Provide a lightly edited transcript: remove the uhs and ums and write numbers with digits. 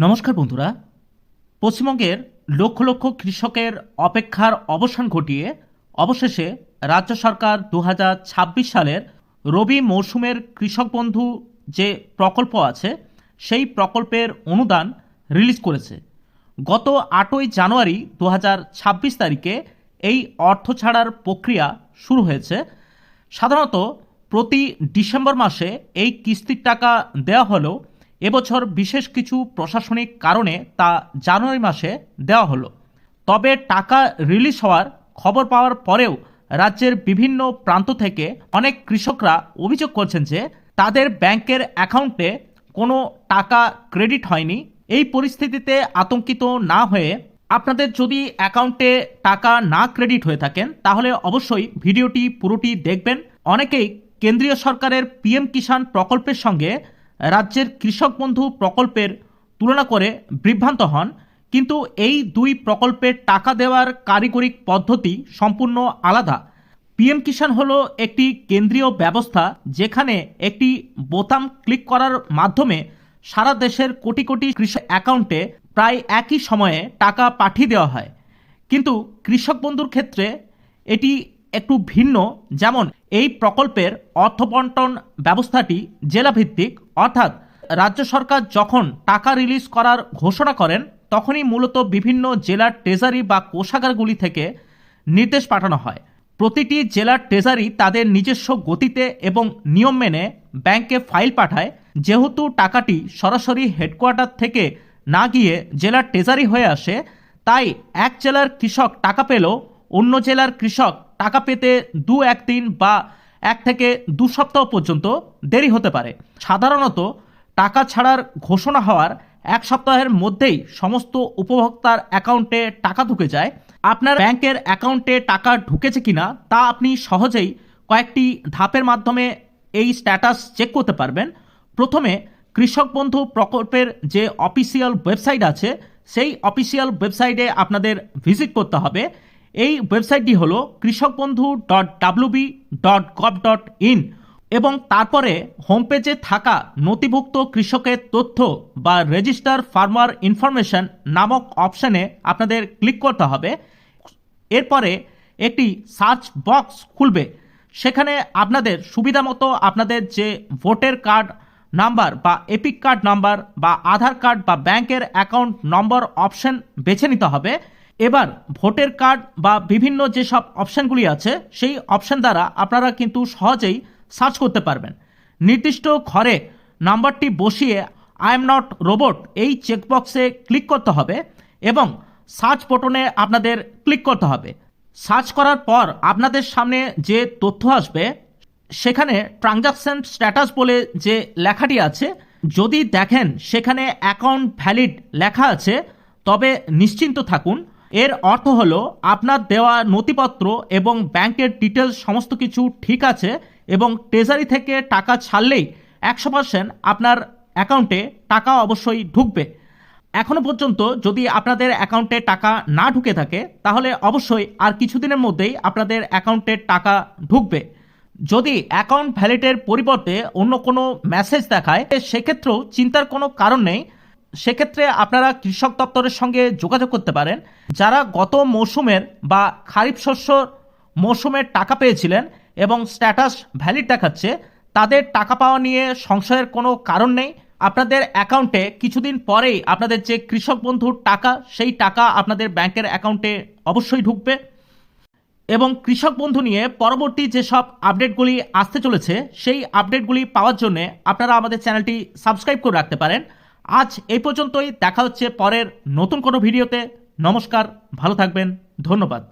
নমস্কার বন্ধুরা। পশ্চিমবঙ্গের লক্ষ লক্ষ কৃষকের অপেক্ষার অবসান ঘটিয়ে অবশেষে রাজ্য সরকার 2026 সালের রবি মৌসুমের কৃষক বন্ধু যে প্রকল্প আছে সেই প্রকল্পের অনুদান রিলিজ করেছে। গত 8ই জানুয়ারি 2026 তারিখে এই অর্থ ছাড়ার প্রক্রিয়া শুরু হয়েছে। সাধারণত প্রতি ডিসেম্বর মাসে এই কিস্তির টাকা দেওয়া হলেও এবছর বিশেষ কিছু প্রশাসনিক কারণে তা জানুয়ারি মাসে দেওয়া হলো। তবে টাকা রিলিজ হওয়ার খবর পাওয়ার পরেও রাজ্যের বিভিন্ন প্রান্ত থেকে অনেক কৃষকরা অভিযোগ করছেন যে তাদের ব্যাংকের অ্যাকাউন্টে কোনো টাকা ক্রেডিট হয়নি। এই পরিস্থিতিতে আতঙ্কিত না হয়ে আপনাদের যদি অ্যাকাউন্টে টাকা না ক্রেডিট হয়ে থাকেন তাহলে অবশ্যই ভিডিওটি পুরোটি দেখবেন। অনেকেই কেন্দ্রীয় সরকারের পিএম কিষাণ প্রকল্পের সঙ্গে রাজ্যের কৃষক বন্ধু প্রকল্পের তুলনা করে বিভ্রান্ত হন, কিন্তু এই দুই প্রকল্পের টাকা দেওয়ার কারিগরি পদ্ধতি সম্পূর্ণ আলাদা। পিএম কিষাণ হলো একটি কেন্দ্রীয় ব্যবস্থা যেখানে একটি বোতাম ক্লিক করার মাধ্যমে সারা দেশের কোটি কোটি কৃষক অ্যাকাউন্টে প্রায় একই সময়ে টাকা পাঠিয়ে দেওয়া হয়। কিন্তু কৃষক বন্ধুর ক্ষেত্রে এটি একটু ভিন্ন। যেমন এই প্রকল্পের অর্থবন্টন ব্যবস্থাটি জেলাভিত্তিক, অর্থাৎ রাজ্য সরকার যখন টাকা রিলিজ করার ঘোষণা করেন তখনই মূলত বিভিন্ন জেলার ট্রেজারি বা কোষাগারগুলি থেকে নির্দেশ পাঠানো হয়। প্রতিটি জেলার ট্রেজারি তাদের নিজস্ব গতিতে এবং নিয়ম মেনে ব্যাংকে ফাইল পাঠায়। যেহেতু টাকাটি সরাসরি হেডকোয়ার্টার থেকে না গিয়ে জেলার ট্রেজারি হয়ে আসে, তাই এক জেলার কৃষক টাকা পেলেও অন্য জেলার কৃষক টাকা পেতে 2-1 দিন বা 1 থেকে 2 সপ্তাহ পর্যন্ত দেরি হতে পারে। সাধারণত টাকা ছাড়ার ঘোষণা হওয়ার 1 সপ্তাহের মধ্যেই সমস্ত উপভোক্তার অ্যাকাউন্টে টাকা ঢুকে যায়। আপনার ব্যাংকের অ্যাকাউন্টে টাকা ঢুকেছে কিনা তা আপনি সহজেই কয়েকটি ধাপের মাধ্যমে এই স্ট্যাটাস চেক করতে পারবেন। প্রথমে কৃষক বন্ধু প্রকল্পের যে অফিসিয়াল ওয়েবসাইট আছে সেই অফিসিয়াল ওয়েবসাইটে আপনাদের ভিজিট করতে হবে। এই ওয়েবসাইটটি হলো krishockbandhu.wb.gov.in এবং তারপরে হোম পেজে থাকা নথিভুক্ত কৃষকের তথ্য বা রেজিস্টার ফার্মার ইনফরমেশন নামক অপশানে আপনাদের ক্লিক করতে হবে। এরপরে একটি সার্চ বক্স খুলবে, সেখানে আপনাদের সুবিধা মতো আপনাদের যে ভোটার কার্ড নাম্বার বা এপিক কার্ড নাম্বার বা আধার কার্ড বা ব্যাংকের অ্যাকাউন্ট নম্বর অপশন বেছে নিতে হবে। এবার ভোটার কার্ড বা বিভিন্ন যেসব অপশানগুলি আছে সেই অপশান দ্বারা আপনারা কিন্তু সহজেই সার্চ করতে পারবেন। নির্দিষ্ট ঘরে নাম্বারটি বসিয়ে আই এম নট রোবট এই চেকবক্সে ক্লিক করতে হবে এবং সার্চ বটনে আপনাদের ক্লিক করতে হবে। সার্চ করার পর আপনাদের সামনে যে তথ্য আসবে সেখানে ট্রানজাকশন স্ট্যাটাস বলে যে লেখাটি আছে, যদি দেখেন সেখানে অ্যাকাউন্ট ভ্যালিড লেখা আছে তবে নিশ্চিন্ত থাকুন। এর অর্থ হলো আপনার দেওয়া নথিপত্র এবং ব্যাংকের ডিটেলস সমস্ত কিছু ঠিক আছে এবং ট্রেজারি থেকে টাকা ছাড়লেই 100% আপনার অ্যাকাউন্টে টাকা অবশ্যই ঢুকবে। এখনও পর্যন্ত যদি আপনাদের অ্যাকাউন্টে টাকা না ঢুকে থাকে তাহলে অবশ্যই আর কিছুদিনের মধ্যেই আপনাদের অ্যাকাউন্টে টাকা ঢুকবে। যদি অ্যাকাউন্ট ভ্যালিডের পরিবর্তে অন্য কোনো মেসেজ দেখায় সেক্ষেত্রেও চিন্তার কোনো কারণ নেই। সেক্ষেত্রে আপনারা কৃষক দপ্তরের সঙ্গে যোগাযোগ করতে পারেন। যারা গত মৌসুমের বা খারিফ শস্য মৌসুমের টাকা পেয়েছিলেন এবং স্ট্যাটাস ভ্যালিড দেখাচ্ছে, তাদের টাকা পাওয়া নিয়ে সংশয়ের কোনো কারণ নেই। আপনাদের অ্যাকাউন্টে কিছুদিন পরেই আপনাদের যে কৃষক বন্ধুর টাকা সেই টাকা আপনাদের ব্যাংকের অ্যাকাউন্টে অবশ্যই ঢুকবে। এবং কৃষক বন্ধু নিয়ে পরবর্তী যেসব আপডেটগুলি আসতে চলেছে সেই আপডেটগুলি পাওয়ার জন্য আপনারা আমাদের চ্যানেলটি সাবস্ক্রাইব করে রাখতে পারেন। আজ এই পর্যন্তই, দেখা হচ্ছে পরের নতুন কোনো ভিডিওতে। নমস্কার, ভালো থাকবেন, ধন্যবাদ।